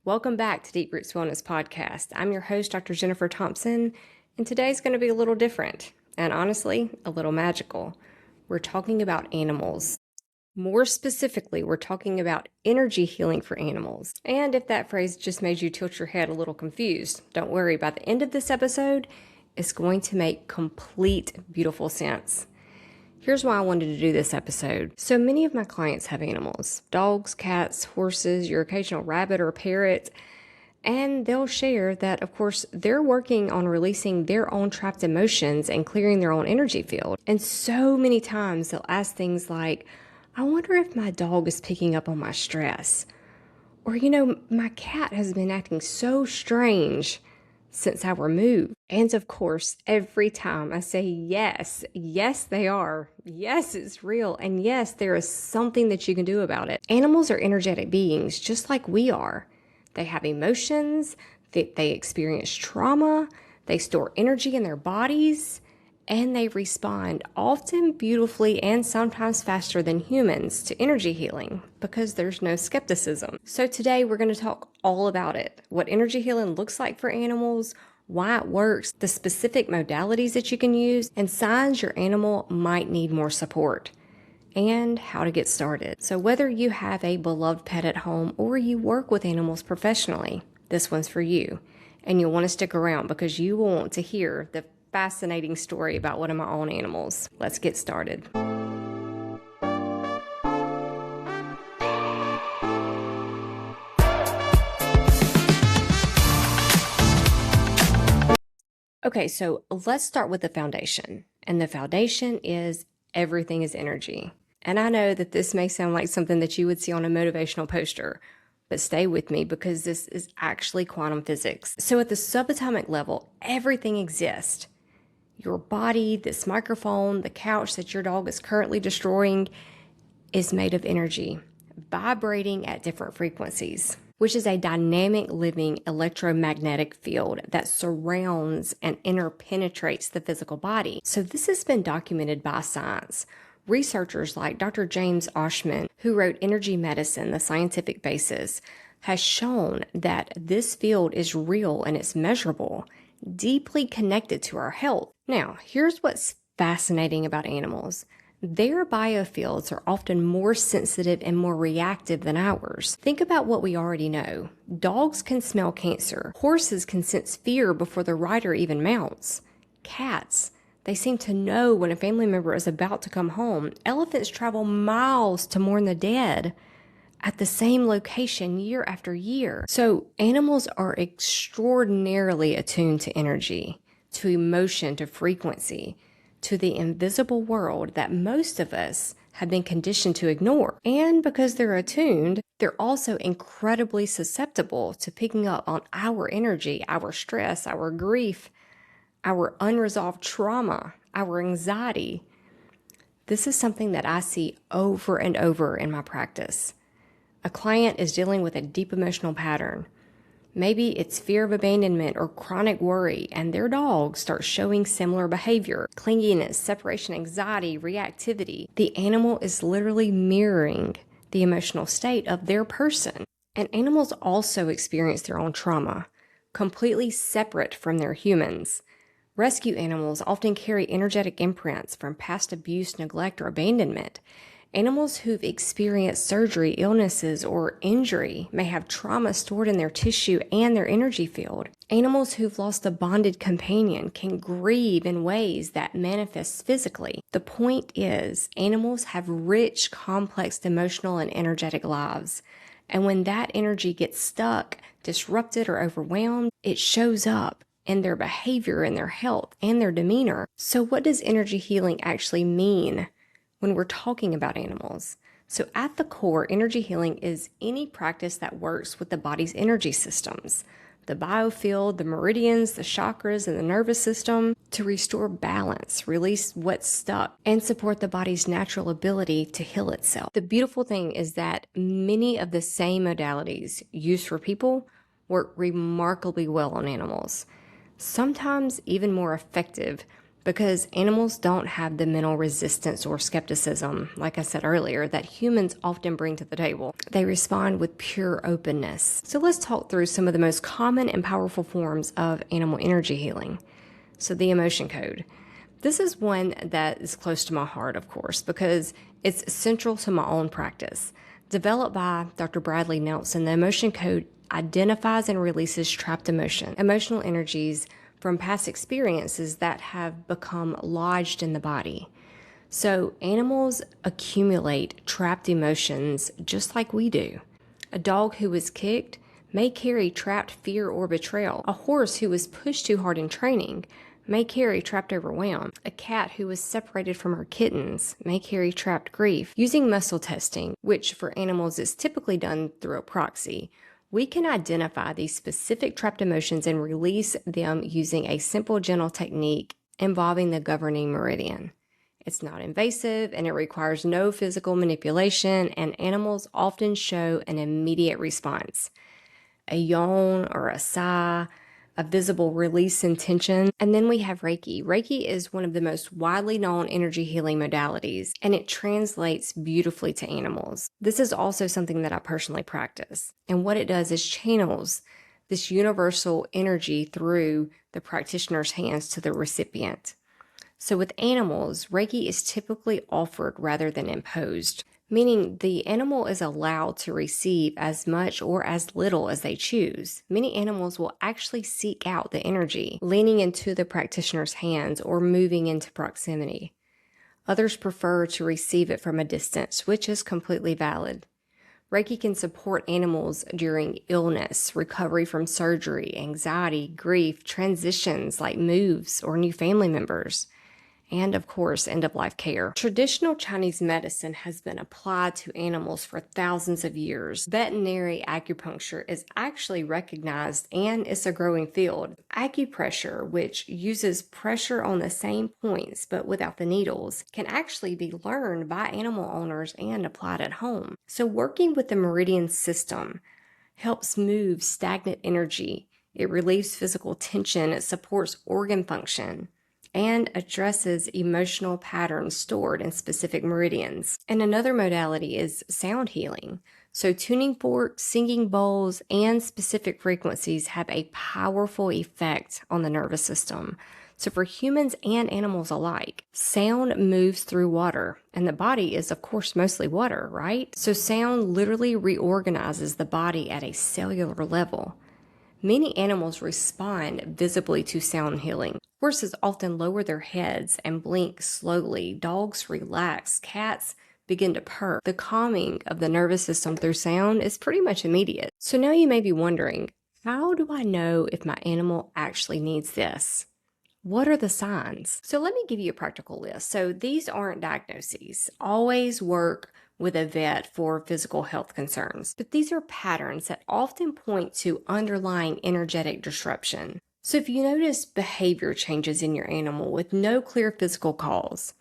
Welcome back to Deep Roots Wellness Podcast. I'm your host, Dr. Jennifer Thompson, and today's going to be a little different and honestly, a little magical. We're talking about animals. More specifically, we're talking about energy healing for animals. And if that phrase just made you tilt your head a little confused, don't worry. By the end of this episode, it's going to make complete, beautiful sense. Here's why I wanted to do this episode. So many of my clients have animals: dogs, cats, horses, your occasional rabbit or parrot. And they'll share that, of course, they're working on releasing their own trapped emotions and clearing their own energy field. And so many times they'll ask things like, I wonder if my dog is picking up on my stress. Or, my cat has been acting so strange since I removed. And of course, every time I say yes, they are. Yes, it's real. And yes, there is something that you can do about it. Animals are energetic beings just like we are. They have emotions, they experience trauma, they store energy in their bodies, and they respond often beautifully and sometimes faster than humans to energy healing because there's no skepticism. So today we're going to talk all about it, what energy healing looks like for animals, why it works, the specific modalities that you can use, and signs your animal might need more support, and how to get started. So whether you have a beloved pet at home or you work with animals professionally, this one's for you. And you'll want to stick around because you will want to hear the fascinating story about one of my own animals. Let's get started. Okay, so let's start with the foundation. And the foundation is everything is energy. And I know that this may sound like something that you would see on a motivational poster, but stay with me because this is actually quantum physics. So at the subatomic level, everything exists. Your body, this microphone, the couch that your dog is currently destroying is made of energy, vibrating at different frequencies, which is a dynamic living electromagnetic field that surrounds and interpenetrates the physical body. So this has been documented by science. Researchers like Dr. James Oschman, who wrote Energy Medicine, The Scientific Basis, has shown that this field is real and it's measurable, deeply connected to our health. Now, here's what's fascinating about animals. Their biofields are often more sensitive and more reactive than ours. Think about what we already know. Dogs can smell cancer. Horses can sense fear before the rider even mounts. Cats, they seem to know when a family member is about to come home. Elephants travel miles to mourn the dead at the same location year after year. So animals are extraordinarily attuned to energy, to emotion, to frequency, to the invisible world that most of us have been conditioned to ignore. And because they're attuned, they're also incredibly susceptible to picking up on our energy, our stress, our grief, our unresolved trauma, our anxiety. This is something that I see over and over in my practice. A client is dealing with a deep emotional pattern. Maybe it's fear of abandonment or chronic worry, and their dog starts showing similar behavior: clinginess, separation anxiety, reactivity. The animal is literally mirroring the emotional state of their person. And animals also experience their own trauma, completely separate from their humans. Rescue animals often carry energetic imprints from past abuse, neglect, or abandonment. Animals who've experienced surgery, illnesses, or injury may have trauma stored in their tissue and their energy field. Animals who've lost a bonded companion can grieve in ways that manifest physically. The point is, animals have rich, complex emotional and energetic lives. And when that energy gets stuck, disrupted, or overwhelmed, it shows up in their behavior, in their health, and their demeanor. So what does energy healing actually mean when we're talking about animals? So at the core, energy healing is any practice that works with the body's energy systems, the biofield, the meridians, the chakras, and the nervous system to restore balance, release what's stuck, and support the body's natural ability to heal itself. The beautiful thing is that many of the same modalities used for people work remarkably well on animals, sometimes even more effective because animals don't have the mental resistance or skepticism, like I said earlier, that humans often bring to the table. They respond with pure openness. So let's talk through some of the most common and powerful forms of animal energy healing. So the emotion code. This is one that is close to my heart, of course, because it's central to my own practice. Developed by Dr. Bradley Nelson, the emotion code identifies and releases trapped emotional energies from past experiences that have become lodged in the body. So animals accumulate trapped emotions just like we do. A dog who was kicked may carry trapped fear or betrayal. A horse who was pushed too hard in training may carry trapped overwhelm. A cat who was separated from her kittens may carry trapped grief. Using muscle testing, which for animals is typically done through a proxy, we can identify these specific trapped emotions and release them using a simple, gentle technique involving the governing meridian. It's not invasive and it requires no physical manipulation, and animals often show an immediate response. A yawn or a sigh, a visible release in tension. And then we have Reiki. Reiki is one of the most widely known energy healing modalities, and it translates beautifully to animals. This is also something that I personally practice. And what it does is channels this universal energy through the practitioner's hands to the recipient. So with animals, Reiki is typically offered rather than imposed, meaning the animal is allowed to receive as much or as little as they choose. Many animals will actually seek out the energy, leaning into the practitioner's hands or moving into proximity. Others prefer to receive it from a distance, which is completely valid. Reiki can support animals during illness, recovery from surgery, anxiety, grief, transitions like moves or new family members, and of course, end-of-life care. Traditional Chinese medicine has been applied to animals for thousands of years. Veterinary acupuncture is actually recognized and it's a growing field. Acupressure, which uses pressure on the same points but without the needles, can actually be learned by animal owners and applied at home. So working with the meridian system helps move stagnant energy. It relieves physical tension. It supports organ function and addresses emotional patterns stored in specific meridians. And another modality is sound healing. So tuning forks, singing bowls, and specific frequencies have a powerful effect on the nervous system. So for humans and animals alike, sound moves through water, and the body is of course mostly water, right? So sound literally reorganizes the body at a cellular level. Many animals respond visibly to sound healing. Horses often lower their heads and blink slowly. Dogs relax. Cats begin to purr. The calming of the nervous system through sound is pretty much immediate. So now you may be wondering, how do I know if my animal actually needs this? What are the signs? So let me give you a practical list. So these aren't diagnoses. Always work with a vet for physical health concerns. But these are patterns that often point to underlying energetic disruption. So if you notice behavior changes in your animal with no clear physical cause,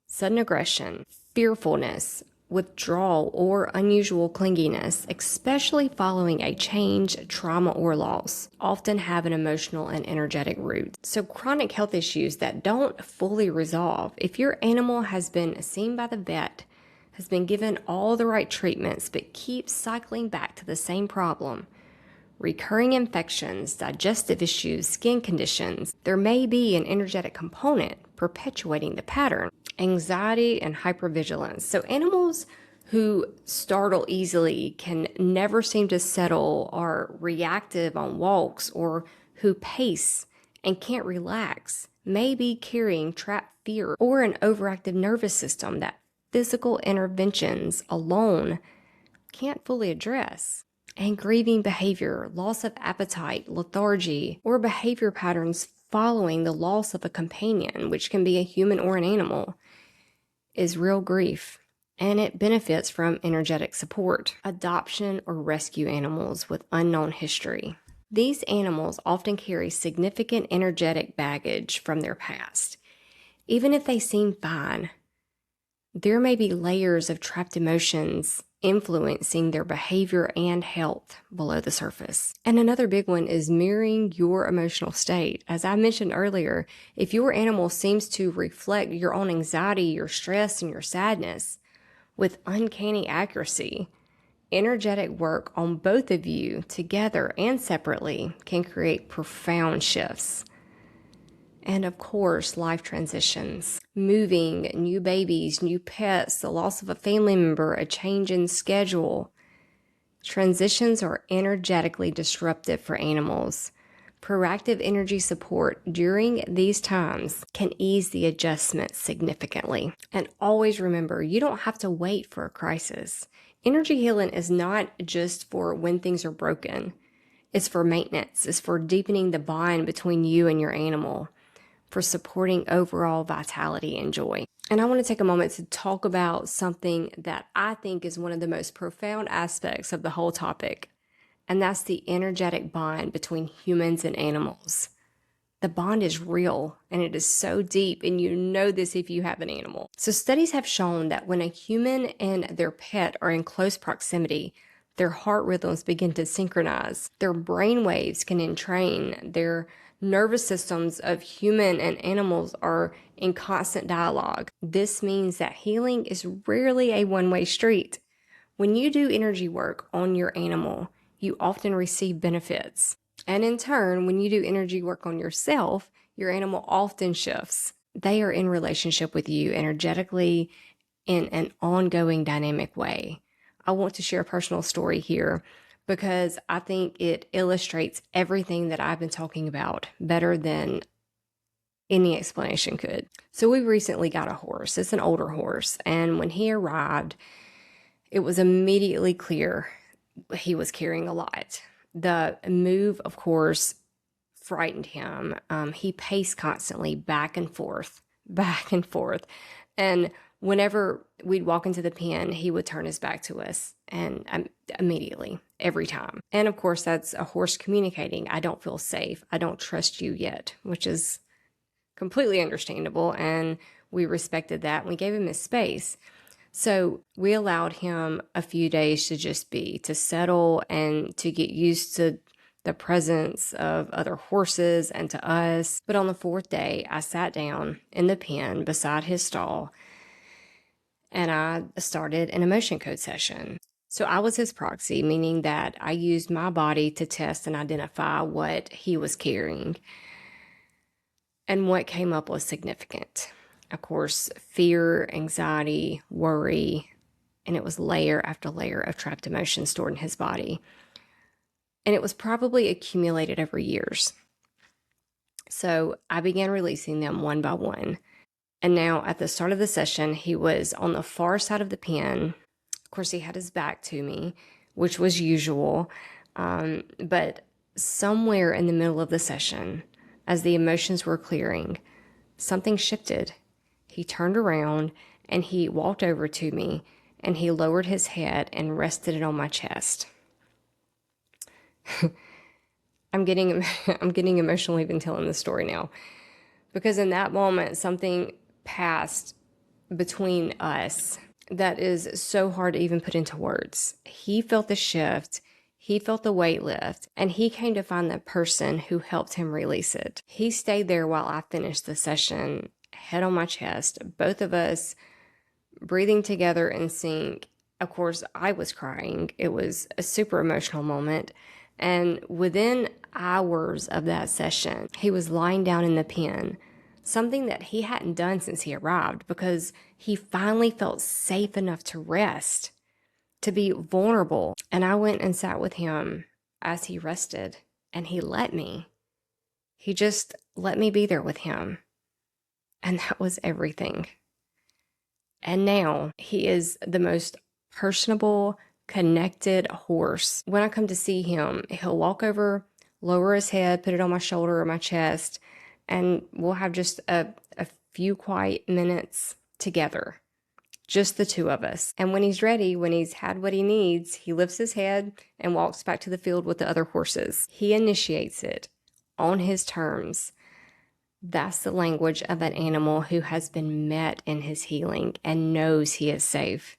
sudden aggression, fearfulness, withdrawal, or unusual clinginess, especially following a change, trauma, or loss, often have an emotional and energetic root. So chronic health issues that don't fully resolve, if your animal has been seen by the vet, has been given all the right treatments, but keeps cycling back to the same problem, recurring infections, digestive issues, skin conditions, there may be an energetic component perpetuating the pattern. Anxiety and hypervigilance. So animals who startle easily, can never seem to settle, are reactive on walks, or who pace and can't relax, may be carrying trapped fear or an overactive nervous system that physical interventions alone can't fully address. And grieving behavior, loss of appetite, lethargy, or behavior patterns following the loss of a companion, which can be a human or an animal, is real grief, and it benefits from energetic support. Adoption or rescue animals with unknown history. These animals often carry significant energetic baggage from their past. Even if they seem fine, There may be layers of trapped emotions influencing their behavior and health below the surface. And another big one is mirroring your emotional state. As I mentioned earlier, if your animal seems to reflect your own anxiety, your stress, and your sadness with uncanny accuracy, energetic work on both of you together and separately can create profound shifts. And of course, life transitions, moving, new babies, new pets, the loss of a family member, a change in schedule. Transitions are energetically disruptive for animals. Proactive energy support during these times can ease the adjustment significantly. And always remember, you don't have to wait for a crisis. Energy healing is not just for when things are broken. It's for maintenance. It's for deepening the bond between you and your animal, for supporting overall vitality and joy. And I want to take a moment to talk about something that I think is one of the most profound aspects of the whole topic, and that's the energetic bond between humans and animals. The bond is real, and it is so deep, and you know this if you have an animal. So studies have shown that when a human and their pet are in close proximity, their heart rhythms begin to synchronize. Their brain waves can entrain. Their nervous systems of human and animals are in constant dialogue. This means that healing is rarely a one-way street. When you do energy work on your animal, you often receive benefits. And in turn, when you do energy work on yourself, your animal often shifts. They are in relationship with you energetically in an ongoing dynamic way. I want to share a personal story here because I think it illustrates everything that I've been talking about better than any explanation could. So we recently got a horse. It's an older horse. And when he arrived, it was immediately clear he was carrying a lot. The move, of course, frightened him. He paced constantly back and forth, back and forth. And whenever we'd walk into the pen, he would turn his back to us, and immediately, every time. And of course, that's a horse communicating, I don't feel safe. I don't trust you yet, which is completely understandable. And we respected that. And we gave him his space. So we allowed him a few days to just be, to settle and to get used to the presence of other horses and to us. But on the fourth day, I sat down in the pen beside his stall and I started an emotion code session. So I was his proxy, meaning that I used my body to test and identify what he was carrying. And what came up was significant. Of course, fear, anxiety, worry, and it was layer after layer of trapped emotion stored in his body. And it was probably accumulated over years. So I began releasing them one by one. And now at the start of the session, he was on the far side of the pen. Of course, he had his back to me, which was usual. But somewhere in the middle of the session, as the emotions were clearing, something shifted. He turned around and he walked over to me and he lowered his head and rested it on my chest. I'm getting emotional even telling the story now, because in that moment, something passed between us that is so hard to even put into words. He felt the shift. He felt the weight lift, and he came to find the person who helped him release it. He stayed there while I finished the session, head on my chest, both of us breathing together in sync. Of course, I was crying. It was a super emotional moment. And within hours of that session, he was lying down in the pen, something that he hadn't done since he arrived, because he finally felt safe enough to rest, to be vulnerable. And I went and sat with him as he rested, and he let me. He just let me be there with him. And that was everything. And now he is the most personable, connected horse. When I come to see him, he'll walk over, lower his head, put it on my shoulder or my chest, and we'll have just a few quiet minutes together. Just the two of us. And when he's ready, when he's had what he needs, he lifts his head and walks back to the field with the other horses. He initiates it on his terms. That's the language of an animal who has been met in his healing and knows he is safe.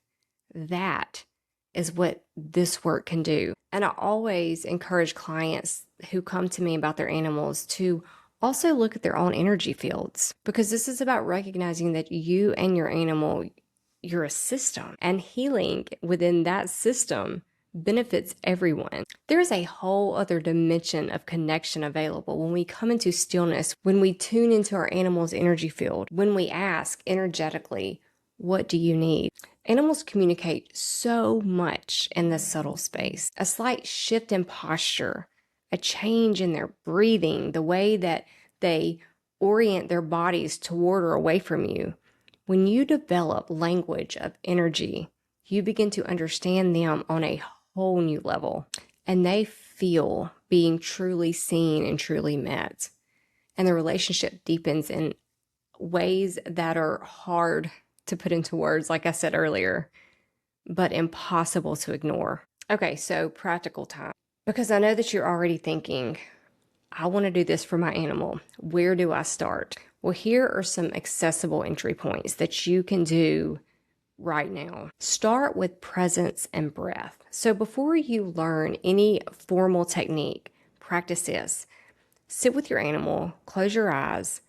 That is what this work can do. And I always encourage clients who come to me about their animals to also look at their own energy fields, because this is about recognizing that you and your animal, you're a system, and healing within that system benefits everyone. There's a whole other dimension of connection available when we come into stillness, when we tune into our animal's energy field, when we ask energetically, what do you need? Animals communicate so much in this subtle space. A slight shift in posture, a change in their breathing, the way that they orient their bodies toward or away from you. When you develop language of energy, you begin to understand them on a whole new level, and they feel being truly seen and truly met. And the relationship deepens in ways that are hard to put into words, like I said earlier, but impossible to ignore. Okay, so practical time. Because I know that you're already thinking, I want to do this for my animal. Where do I start? Well, here are some accessible entry points that you can do right now. Start with presence and breath. So before you learn any formal technique, practice this. Sit with your animal, close your eyes,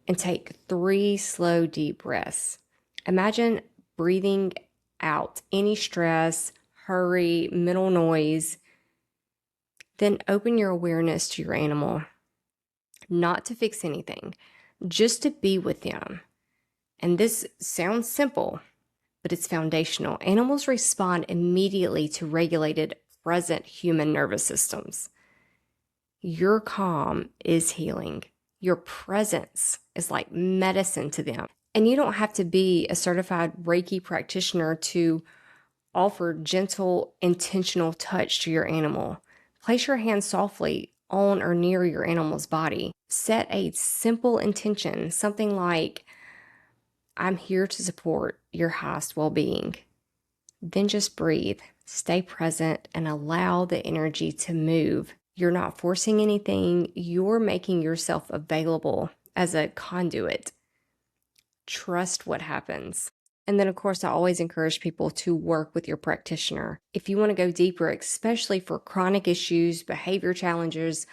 and take 3 slow, deep breaths. Imagine breathing out any stress, hurry, mental noise. Then open your awareness to your animal, not to fix anything, just to be with them. And this sounds simple, but it's foundational. Animals respond immediately to regulated present human nervous systems. Your calm is healing. Your presence is like medicine to them. And you don't have to be a certified Reiki practitioner to offer gentle, intentional touch to your animal. Place your hand softly on or near your animal's body. Set a simple intention, something like, I'm here to support your highest well-being. Then just breathe, stay present, and allow the energy to move. You're not forcing anything. You're making yourself available as a conduit. Trust what happens. And then, of course, I always encourage people to work with your practitioner. If you want to go deeper, especially for chronic issues, behavior challenges,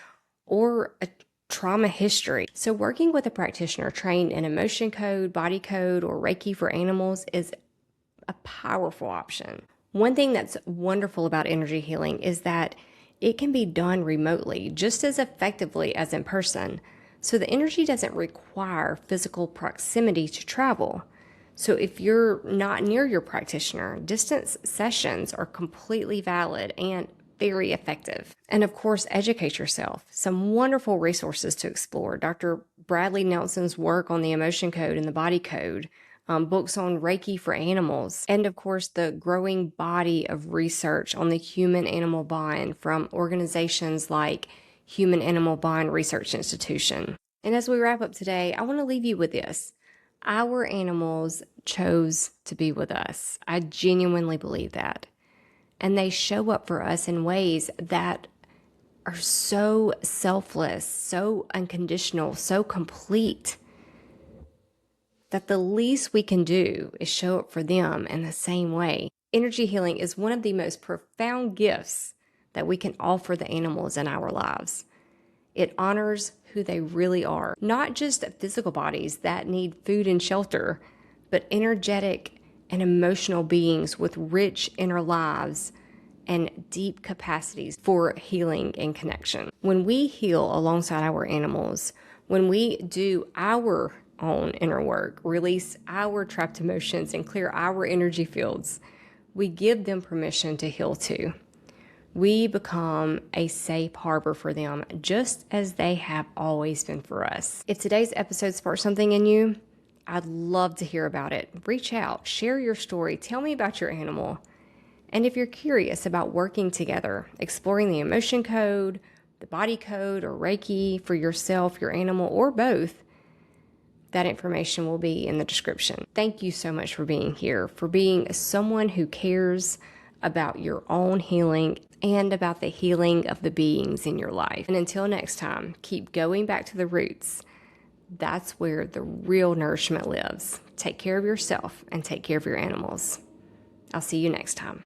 or a trauma history. So working with a practitioner trained in emotion code, body code, or Reiki for animals is a powerful option. One thing that's wonderful about energy healing is that it can be done remotely just as effectively as in person. So the energy doesn't require physical proximity to travel. So if you're not near your practitioner, distance sessions are completely valid and very effective. And of course, educate yourself. Some wonderful resources to explore. Dr. Bradley Nelson's work on the emotion code and the body code, books on Reiki for animals, and of course, the growing body of research on the human-animal bond from organizations like Human Animal Bond Research Institution. And as we wrap up today, I want to leave you with this. Our animals chose to be with us. I genuinely believe that. And they show up for us in ways that are so selfless, so unconditional, so complete, that the least we can do is show up for them in the same way. Energy healing is one of the most profound gifts that we can offer the animals in our lives. It honors who they really are, not just physical bodies that need food and shelter, but energetic and emotional beings with rich inner lives and deep capacities for healing and connection. When we heal alongside our animals, when we do our own inner work, release our trapped emotions, and clear our energy fields, we give them permission to heal too. We become a safe harbor for them, just as they have always been for us. If today's episode sparked something in you, I'd love to hear about it. Reach out, share your story, tell me about your animal. And if you're curious about working together, exploring the emotion code, the body code, or Reiki for yourself, your animal, or both, that information will be in the description. Thank you so much for being here, for being someone who cares about your own healing and about the healing of the beings in your life. And until next time, keep going back to the roots That's where the real nourishment lives. Take care of yourself and take care of your animals. I'll see you next time.